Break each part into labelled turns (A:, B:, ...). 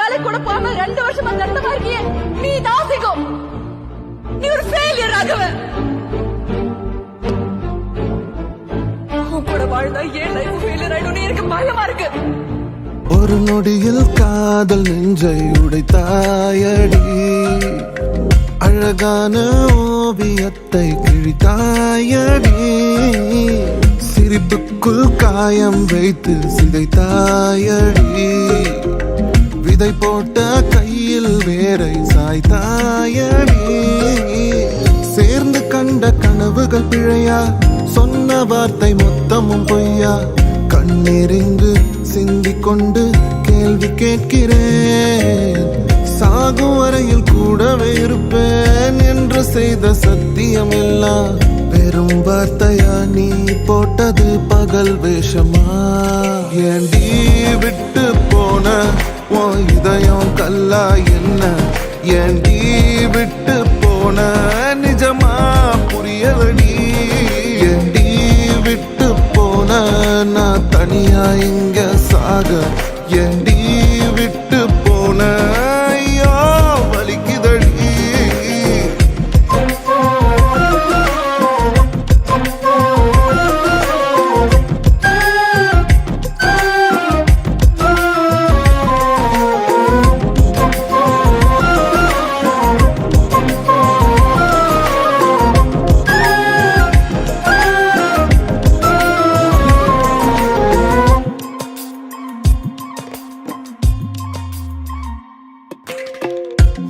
A: வேலை கூட போகாம 2 வருஷமா தண்டமா இருக்கியே, நீ தாசிக்கும். நீ ஒரு ஃபெயிலியர் ராகவன். கூட வாழ்ந்தா ஏன் லைஃப் ஃபெயிலியர் ஆயிடும் எனக்கு பயமா இருக்கு.
B: ஒரு நொடியில் காதல் நெஞ்சை உடைத்தாயடி, அழகான ஓவியத்தை கிழித்தாயடி, சிரிப்புக்குள் காயம் வைத்து சிதைத்தாயடி, விதை போட்ட கையில் வேரை சாய்த்தாயடி, சேர்ந்து கண்ட கனவுகள் பிழையா, சொன்ன வார்த்தை மொத்தமும் பொய்யா, கண்ணெறிந்து சிந்திக் கொண்டு கேள்வி கேட்கிறேன், சாகும் வரையில் கூடவே இருப்பேன் என்று செய்த சத்தியம் எல்லாம் வெறும் வார்த்தையா, நீ போட்டது பகல் வேஷமா, ஏண்டி விட்டு போன உன் இதயம் கல்லா என்ன, ஏண்டி விட்டு போன நிஜமா புரியலடி, ஏண்டி விட்டு போன நான் தனியா இங்க சாக, ஏண்டி விட்டு போன ஐயோ வலிக்குதடி.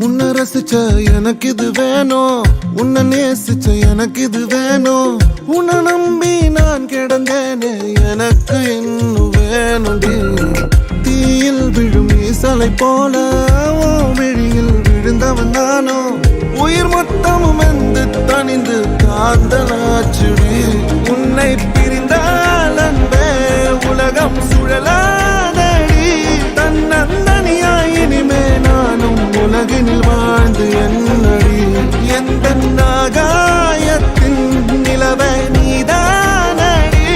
B: உன்னை ரசிச்ச எனக்கு இது வேணும், உன்னை நேசிச்ச எனக்கு இது வேணும், உன்னை நம்பி நான் கிடந்தேனே எனக்கு இன்னும் வேணும்டி, தீயில் விழும் ஈசலை போல விழியில் விழுந்தவன் தானோ, உயிர் மொத்தமும் எந்த தனிந்து காந்தலாச்சுடி, உன்னை பிரிந்தால் அன்பே உலகம் சுழலாதடி, தன்னந்தனியாய் இனிமே நானும் உலகினில் வாழ்ந்து என்னடி, எந்த நாகாயத்தின் நிலவை நீதானடி,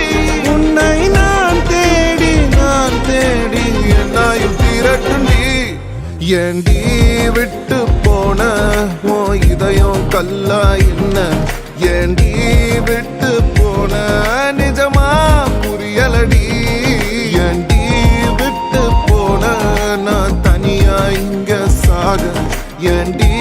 B: உன்னை நான் தேடி என்னாயும் திரட்டுண்டி, ஏண்டி விட்டு போன உன் இதயம் கல்லா என்ன, ஏண்டி விட்டு போன நிஜமா புரியலடி, ஏண்டி விட்டு போன நான் தனியா இங்க சாக, ஏண்டி